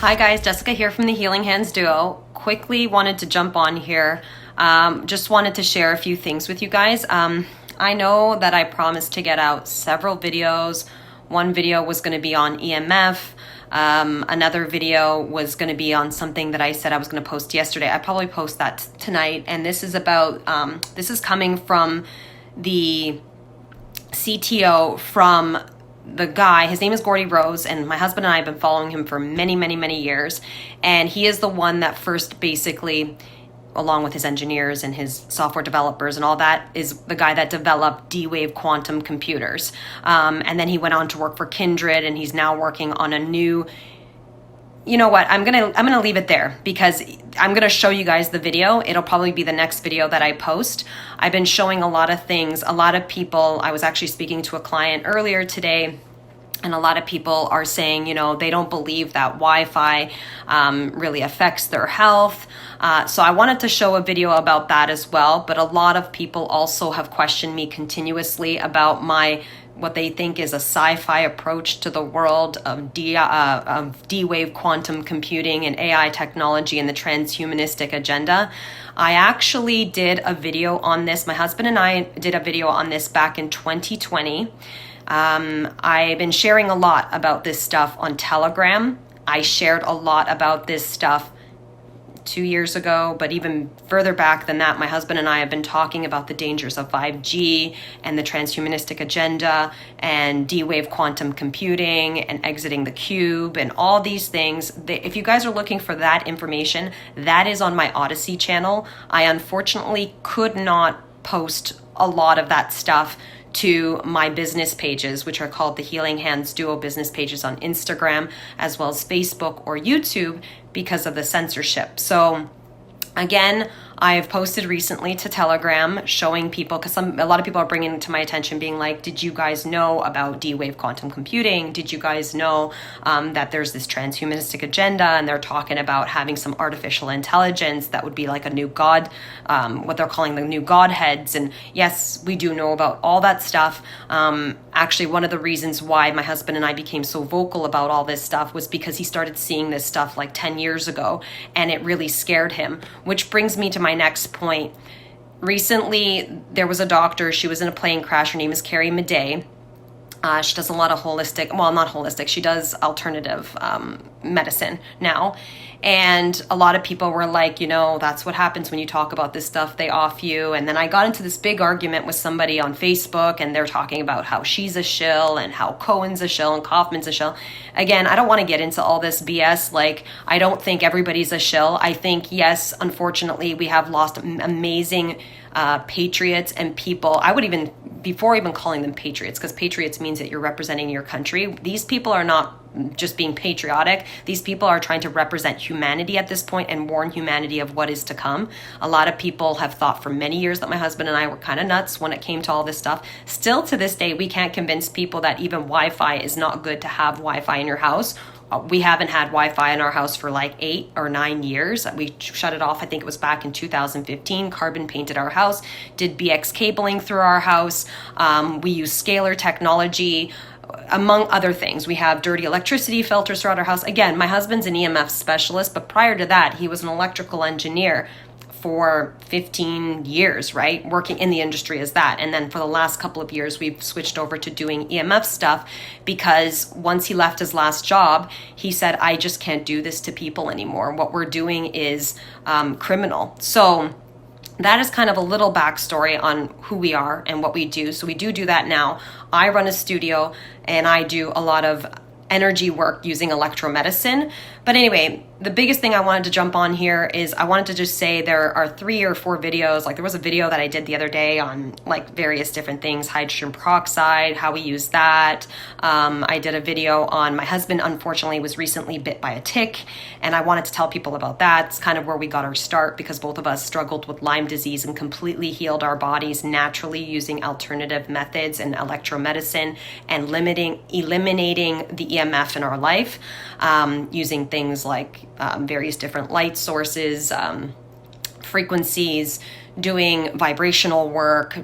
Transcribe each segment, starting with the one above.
Hi guys, Jessica here from the Healing Hands Duo. Quickly wanted to jump on here. Just wanted to share a few things with you guys. I know that I promised to get out several videos. One video was going to be on EMF. Another video was going to be on something that I said I was going to post yesterday. I probably post that tonight. And this is about, this is coming from the CTO from the guy. His name is Gordy Rose, and my husband and I have been following him for many years. And he is the one that first basically, along with his engineers and his software developers and all that, is the guy that developed D-Wave quantum computers. And then he went on to work for Kindred, and he's now working on a new, you know what, I'm gonna leave it there because I'm gonna show you guys the video. It'll probably be the next video that I post. I've been showing a lot of things. A lot of people, I was actually speaking to a client earlier today, and a lot of people are saying, you know, they don't believe that Wi-Fi really affects their health. So I wanted to show a video about that as well. But a lot of people also have questioned me continuously about what they think is a sci-fi approach to the world of D-Wave quantum computing and AI technology and the transhumanistic agenda. I actually did a video on this. My husband and I did a video on this back in 2020. I've been sharing a lot about this stuff on Telegram. I shared a lot about this stuff 2 years ago, but even further back than that, my husband and I have been talking about the dangers of 5G and the transhumanistic agenda and D-Wave quantum computing and exiting the cube and all these things. If you guys are looking for that information, that is on my Odyssey channel. I unfortunately could not post a lot of that stuff to my business pages, which are called the Healing Hands Duo business pages on Instagram, as well as Facebook or YouTube, because of the censorship. So again, I've posted recently to Telegram showing people, because a lot of people are bringing it to my attention being like, did you guys know about D-Wave quantum computing? Did you guys know that there's this transhumanistic agenda, and they're talking about having some artificial intelligence that would be like a new god, what they're calling the new godheads? And yes, we do know about all that stuff. Actually, one of the reasons why my husband and I became so vocal about all this stuff was because he started seeing this stuff like 10 years ago, and it really scared him, which brings me to my next point. Recently, there was a doctor. She was in a plane crash. Her name is Carrie Madej. She does a lot of holistic, well, not holistic. She does alternative medicine now. And a lot of people were like, you know, that's what happens when you talk about this stuff, they off you. And then I got into this big argument with somebody on Facebook, and they're talking about how she's a shill and how Cohen's a shill and Kaufman's a shill. Again, I don't want to get into all this BS. Like, I don't think everybody's a shill. I think, yes, unfortunately, we have lost amazing patriots and people. I would even, before even calling them patriots, because patriots means that you're representing your country. These people are not just being patriotic. These people are trying to represent humanity at this point and warn humanity of what is to come. A lot of people have thought for many years that my husband and I were kind of nuts when it came to all this stuff. Still to this day, we can't convince people that even Wi-Fi is not good to have Wi-Fi in your house. We haven't had Wi-Fi in our house for like 8 or 9 years. We shut it off, I think it was back in 2015. Carbon painted our house, did BX cabling through our house. We use Scalar technology, among other things. We have dirty electricity filters throughout our house. Again, my husband's an EMF specialist, but prior to that, he was an electrical engineer for 15 years, right? Working in the industry as that. And then for the last couple of years, we've switched over to doing EMF stuff because once he left his last job, he said, I just can't do this to people anymore. What we're doing is criminal. So that is kind of a little backstory on who we are and what we do. So we do that now. I run a studio and I do a lot of energy work using electromedicine. But anyway, the biggest thing I wanted to jump on here is I wanted to just say there are 3 or 4 videos. Like there was a video that I did the other day on like various different things, hydrogen peroxide, how we use that. I did a video on my husband, unfortunately, was recently bit by a tick, and I wanted to tell people about that. It's kind of where we got our start because both of us struggled with Lyme disease and completely healed our bodies naturally using alternative methods and electromedicine and eliminating the EMF in our life, using things like various different light sources, frequencies, doing vibrational work,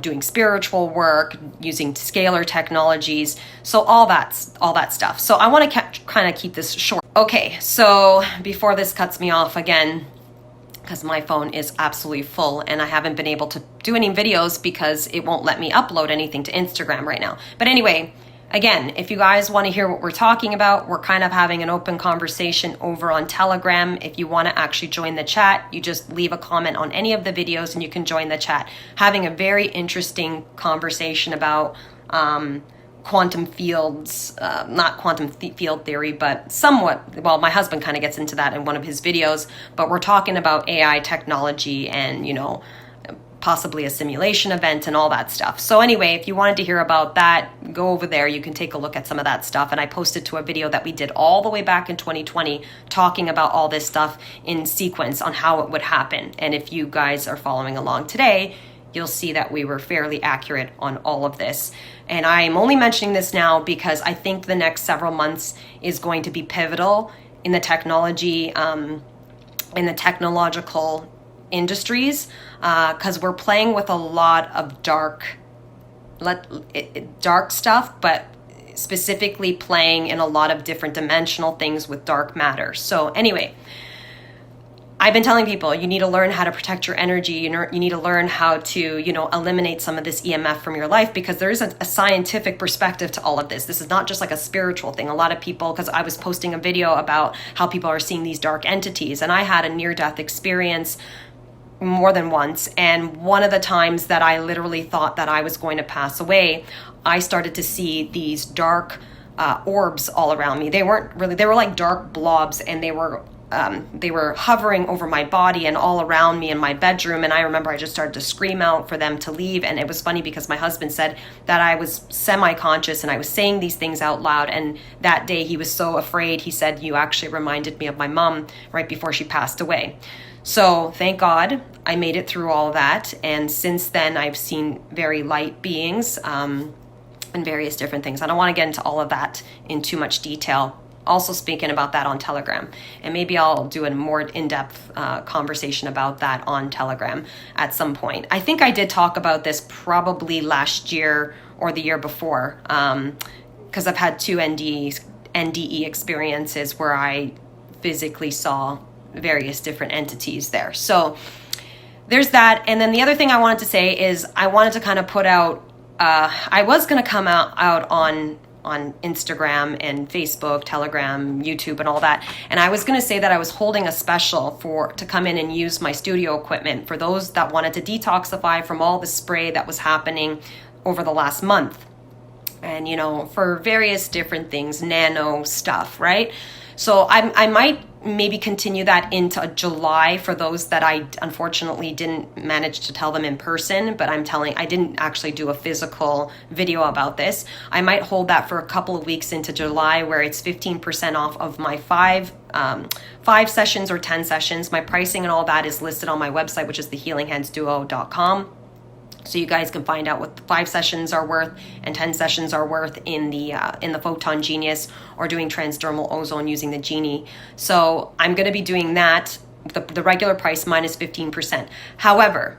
doing spiritual work, using scalar technologies. So all that stuff. So I want to kind of keep this short. Okay, so before this cuts me off again, because my phone is absolutely full and I haven't been able to do any videos because it won't let me upload anything to Instagram right now. But anyway, again, if you guys want to hear what we're talking about, we're kind of having an open conversation over on Telegram. If you want to actually join the chat, you just leave a comment on any of the videos and you can join the chat. Having a very interesting conversation about quantum fields, not quantum field theory, but somewhat. Well, my husband kind of gets into that in one of his videos, but we're talking about AI technology and, possibly a simulation event and all that stuff. So anyway, if you wanted to hear about that, go over there. You can take a look at some of that stuff. And I posted to a video that we did all the way back in 2020, talking about all this stuff in sequence on how it would happen. And if you guys are following along today, you'll see that we were fairly accurate on all of this. And I'm only mentioning this now because I think the next several months is going to be pivotal in the technology, in the technological industries, because we're playing with a lot of dark stuff, but specifically playing in a lot of different dimensional things with dark matter. So anyway, I've been telling people you need to learn how to protect your energy. You need to learn how to, eliminate some of this EMF from your life, because there is a scientific perspective to all of this. This is not just like a spiritual thing. A lot of people, because I was posting a video about how people are seeing these dark entities, and I had a near-death experience more than once. And one of the times that I literally thought that I was going to pass away, I started to see these dark orbs all around me. They weren't really, they were like dark blobs, and they were hovering over my body and all around me in my bedroom. And I remember I just started to scream out for them to leave. And it was funny because my husband said that I was semi-conscious and I was saying these things out loud. And that day he was so afraid. He said, "You actually reminded me of my mom right before she passed away." So thank God I made it through all that. And since then I've seen very light beings and various different things. I don't want to get into all of that in too much detail. Also speaking about that on Telegram, and maybe I'll do a more in-depth conversation about that on Telegram at some point. I think I did talk about this probably last year or the year before, because I've had two NDE experiences where I physically saw various different entities there. So there's that. And then the other thing I wanted to say is I wanted to kind of put out, I was going to come out on Instagram and Facebook, Telegram, YouTube, and all that. And I was going to say that I was holding a special to come in and use my studio equipment for those that wanted to detoxify from all the spray that was happening over the last month. And, for various different things, nano stuff, right? So I might maybe continue that into July for those that I unfortunately didn't manage to tell them in person, but I didn't actually do a physical video about this. I might hold that for a couple of weeks into July, where it's 15% off of my five sessions or 10 sessions. My pricing and all that is listed on my website, which is thehealinghandsduo.com. So you guys can find out what the 5 sessions are worth and 10 sessions are worth in the Photon Genius, or doing transdermal ozone using the Genie. So I'm going to be doing that, the regular price minus 15%. However,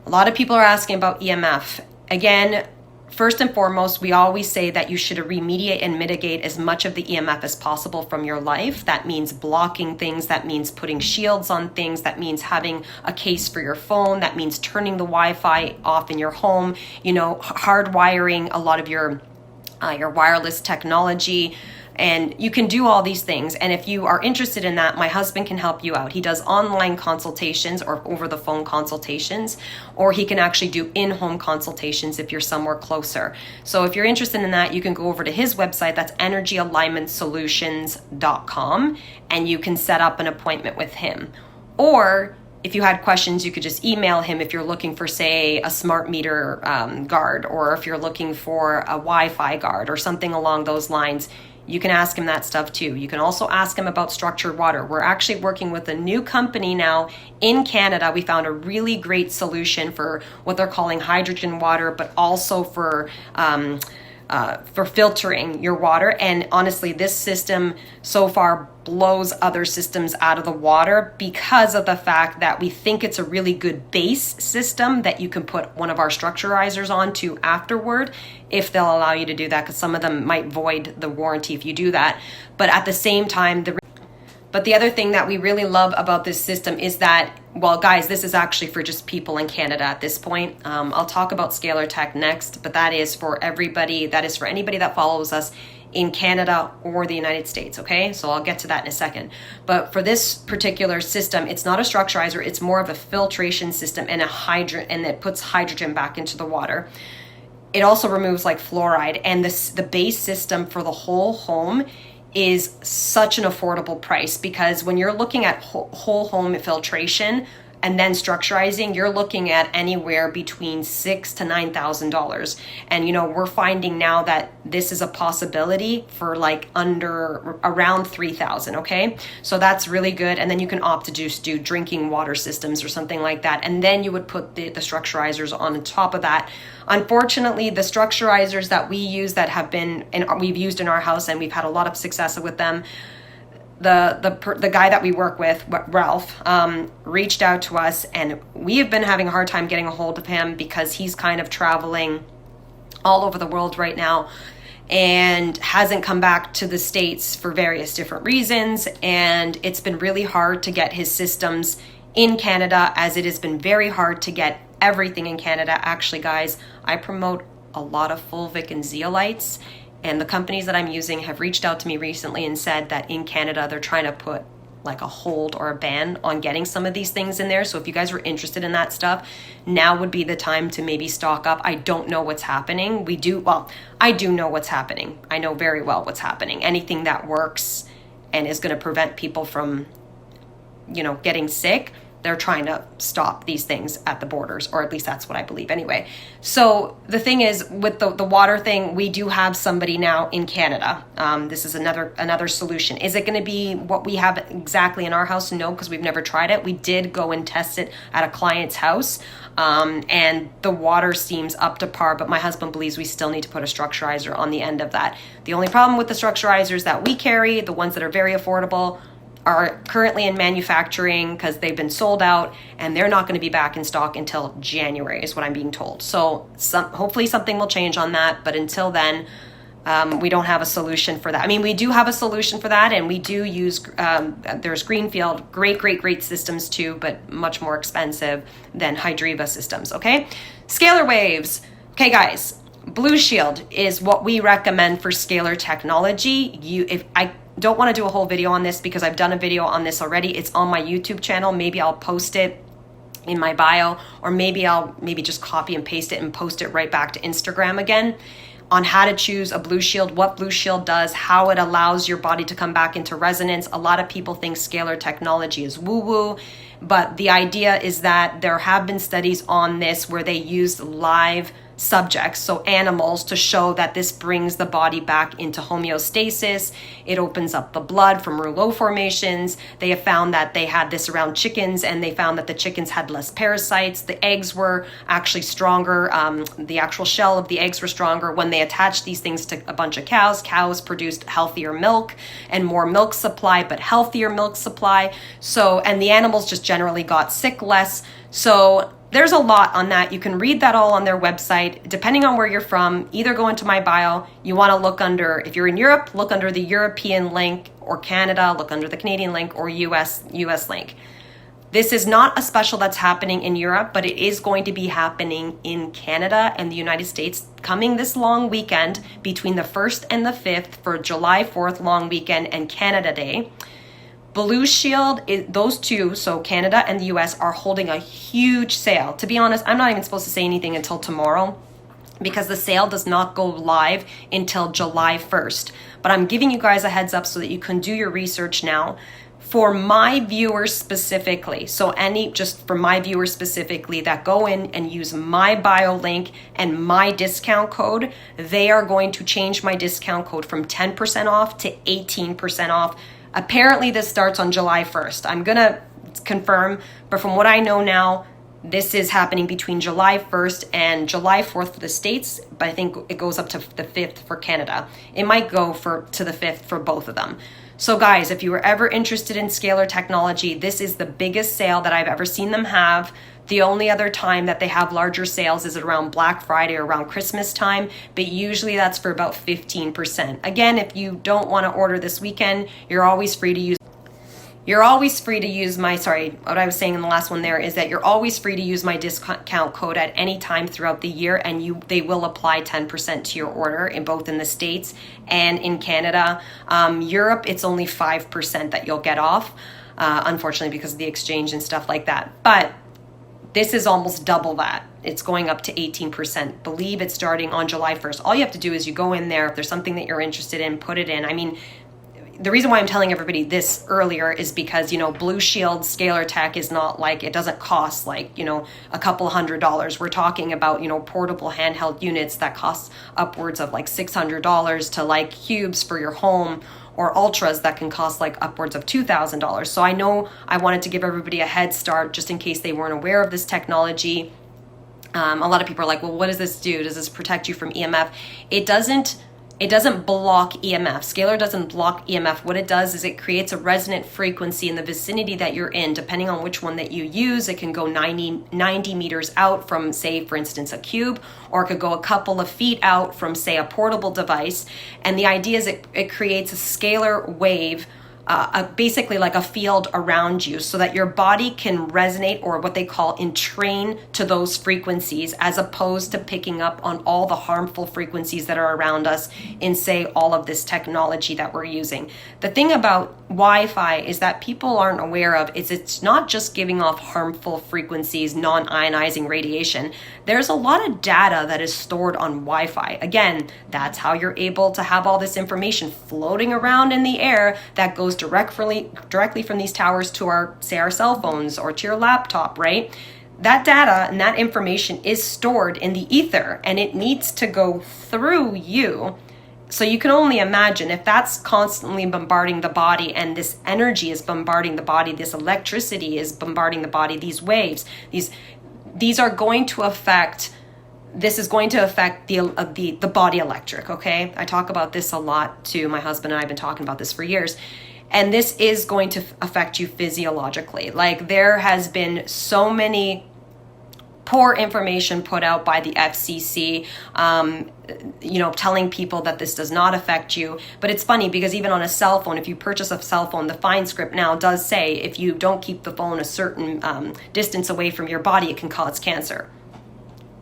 a lot of people are asking about EMF. Again, first and foremost, we always say that you should remediate and mitigate as much of the EMF as possible from your life. That means blocking things. That means putting shields on things. That means having a case for your phone. That means turning the Wi-Fi off in your home, hardwiring a lot of your wireless technology. And you can do all these things. And if you are interested in that, my husband can help you out. He does online consultations or over the phone consultations, or he can actually do in-home consultations if you're somewhere closer. So if you're interested in that, you can go over to his website. That's energyalignmentsolutions.com, and you can set up an appointment with him. Or if you had questions, you could just email him if you're looking for, say, a smart meter guard, or if you're looking for a Wi-Fi guard or something along those lines. You can ask him that stuff too. You can also ask him about structured water. We're actually working with a new company now in Canada. We found a really great solution for what they're calling hydrogen water, but also for for filtering your water. And honestly, this system so far blows other systems out of the water because of the fact that we think it's a really good base system that you can put one of our structurizers onto afterward, if they'll allow you to do that, because some of them might void the warranty if you do that. But at the same time, but the other thing that we really love about this system is that, well, guys, this is actually for just people in Canada at this point. I'll talk about Scalar Tech next, but that is for everybody. That is for anybody that follows us in Canada or the United States, okay? So I'll get to that in a second. But for this particular system, it's not a structurizer, it's more of a filtration system and and it puts hydrogen back into the water. It also removes like fluoride, and the base system for the whole home is such an affordable price, because when you're looking at whole home filtration and then structurizing, you're looking at anywhere between $6,000 to $9,000. And we're finding now that this is a possibility for like around $3,000. Okay, so that's really good. And then you can opt to just do drinking water systems or something like that, and then you would put the structurizers on top of that. Unfortunately, the structurizers that we use that we've used in our house, and we've had a lot of success with them, the guy that we work with, Ralph, reached out to us, and we have been having a hard time getting a hold of him because he's kind of traveling all over the world right now and hasn't come back to the States for various different reasons. And it's been really hard to get his systems in Canada, as it has been very hard to get everything in Canada. Actually, guys, I promote a lot of Fulvic and zeolites, and the companies that I'm using have reached out to me recently and said that in Canada they're trying to put like a hold or a ban on getting some of these things in there. So if you guys were interested in that stuff, now would be the time to maybe stock up. I don't know what's happening. I do know what's happening. I know very well what's happening. Anything that works and is going to prevent people from, getting sick, they're trying to stop these things at the borders, or at least that's what I believe anyway. So the thing is, with the water thing, we do have somebody now in Canada. This is another solution. Is it going to be what we have exactly in our house? No, because we've never tried it. We did go and test it at a client's house, and the water seems up to par, but my husband believes we still need to put a structurizer on the end of that. The only problem with the structurizers that we carry, the ones that are very affordable, are currently in manufacturing because they've been sold out, and they're not going to be back in stock until January is what I'm being told. So hopefully something will change on that, but until then, we don't have a solution for that. I mean, we do have a solution for that, and we do use, there's Greenfield, great systems too, but much more expensive than Hydriva systems, okay? Scalar waves. Okay, guys, Blue Shield is what we recommend for Scalar technology. If I don't want to do a whole video on this because I've done a video on this already. It's on my YouTube channel. Maybe I'll post it in my bio, or maybe I'll just copy and paste it and post it right back to Instagram again, on how to choose a Blue Shield, what Blue Shield does, how it allows your body to come back into resonance. A lot of people think Scalar technology is woo-woo, but the idea is that there have been studies on this where they used live subjects, so animals, to show that this brings the body back into homeostasis. It opens up the blood from rouleau formations. They have found that they had this around chickens, and they found that the chickens had less parasites. The eggs were actually stronger. The actual shell of the eggs were stronger. When they attached these things to a bunch of cows, cows produced healthier milk and more milk supply, but healthier milk supply. So, and the animals just generally got sick less. So there's a lot on that. You can read that all on their website. Depending on where you're from, either go into my bio. You want to look under, if you're in Europe, look under the European link, or Canada, look under the Canadian link, or US link. This is not a special that's happening in Europe, but it is going to be happening in Canada and the United States coming this long weekend between the 1st and the 5th for July 4th long weekend and Canada Day. Blue Shield, those two, so Canada and the US, are holding a huge sale. To be honest, I'm not even supposed to say anything until tomorrow because the sale does not go live until July 1st. But I'm giving you guys a heads up so that you can do your research now. For my viewers specifically, just for my viewers specifically that go in and use my bio link and my discount code, they are going to change my discount code from 10% off to 18% off. Apparently this starts on July 1st. I'm going to confirm, but from what I know now, This is happening between July 1st and July 4th for the States, but I think it goes up to the 5th for Canada. It might go to the 5th for both of them. So guys, if you were ever interested in Scalar technology, this is the biggest sale that I've ever seen them have. The only other time that they have larger sales is around Black Friday or around Christmas time, but usually that's for about 15%. Again, if you don't want to order this weekend, you're always free to use my, what I was saying in the last one there is that you're always free to use my discount code at any time throughout the year, and they will apply 10% to your order in both in the States and in Canada. Europe, it's only 5% that you'll get off, unfortunately, because of the exchange and stuff like that. But this is almost double that. It's going up to 18%. Believe it's starting on July 1st. All you have to do is you go in there. If there's something that you're interested in, put it in. I mean, the reason why I'm telling everybody this earlier is because, Blue Shield Scalar Tech is not like, it doesn't cost like, a couple $100. We're talking about, portable handheld units that cost upwards of like $600 to like cubes for your home, or ultras that can cost like upwards of $2,000. So I know I wanted to give everybody a head start just in case they weren't aware of this technology. A lot of people are like, well, what does this do? Does this protect you from EMF? It doesn't block EMF. Scalar doesn't block EMF. What it does is it creates a resonant frequency in the vicinity that you're in. Depending on which one that you use, it can go 90 meters out from, say, for instance, a cube, or it could go a couple of feet out from, say, a portable device. And the idea is it creates a scalar wave, basically like a field around you, so that your body can resonate, or what they call entrain, to those frequencies, as opposed to picking up on all the harmful frequencies that are around us in, say, all of this technology that we're using. The thing about Wi-Fi is that people aren't aware of is it's not just giving off harmful frequencies, non-ionizing radiation. There's a lot of data that is stored on Wi-Fi. Again, that's how you're able to have all this information floating around in the air that goes directly from these towers to our cell phones or to your laptop, right? That data and that information is stored in the ether, and it needs to go through you. So you can only imagine if that's constantly bombarding the body, and this energy is bombarding the body, this electricity is bombarding the body, these waves, these are going to affect, this is going to affect the body electric, okay? I talk about this a lot too. My husband and I have been talking about this for years. And this is going to affect you physiologically. Like, there has been so many poor information put out by the FCC, telling people that this does not affect you. But it's funny because even on a cell phone, if you purchase a cell phone, the fine script now does say if you don't keep the phone a certain distance away from your body, it can cause cancer.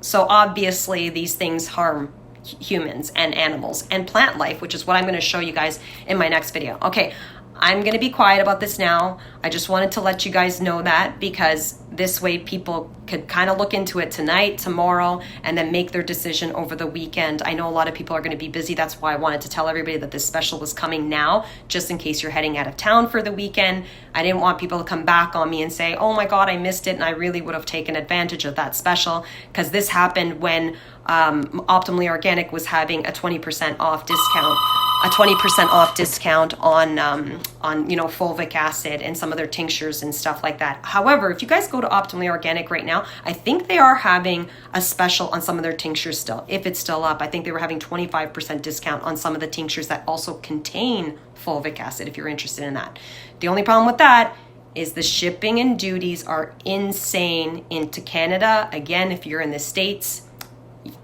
So obviously these things harm humans and animals and plant life, which is what I'm going to show you guys in my next video. Okay, I'm going to be quiet about this now. I just wanted to let you guys know that, because this way people could kind of look into it tonight, tomorrow, and then make their decision over the weekend. I know a lot of people are going to be busy. That's why I wanted to tell everybody that this special was coming now, just in case you're heading out of town for the weekend. I didn't want people to come back on me and say, oh my God, I missed it, and I really would have taken advantage of that special, because this happened when Optimally Organic was having a 20% off discount. A 20% off discount on fulvic acid and some of their tinctures and stuff like that. However, if you guys go to Optimally Organic right now, I think they are having a special on some of their tinctures still. If it's still up, I think they were having 25% discount on some of the tinctures that also contain fulvic acid, if you're interested in that. The only problem with that is the shipping and duties are insane into Canada. Again, if you're in the States,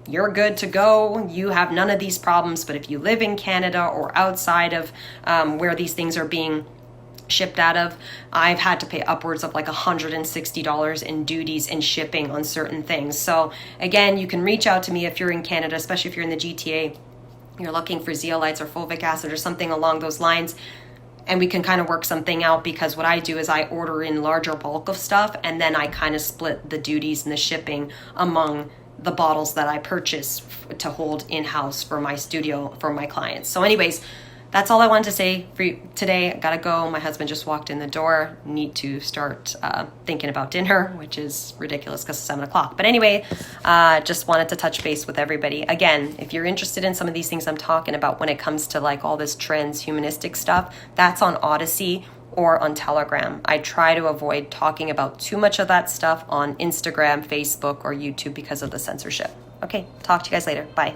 you're good to go. You have none of these problems. But if you live in Canada or outside of where these things are being shipped out of, I've had to pay upwards of like $160 in duties and shipping on certain things. So again, you can reach out to me if you're in Canada, especially if you're in the GTA, you're looking for zeolites or fulvic acid or something along those lines, and we can kind of work something out, because what I do is I order in larger bulk of stuff, and then I kind of split the duties and the shipping among the bottles that I purchase to hold in-house for my studio, for my clients. So anyways, that's all I wanted to say for you today. I gotta go. My husband just walked in the door. Need to start thinking about dinner, which is ridiculous because it's 7 o'clock. But anyway, just wanted to touch base with everybody. Again, if you're interested in some of these things I'm talking about when it comes to like all this transhumanistic stuff, that's on Odyssey. or on Telegram. I try to avoid talking about too much of that stuff on Instagram, Facebook, or YouTube because of the censorship. Okay, talk to you guys later. Bye.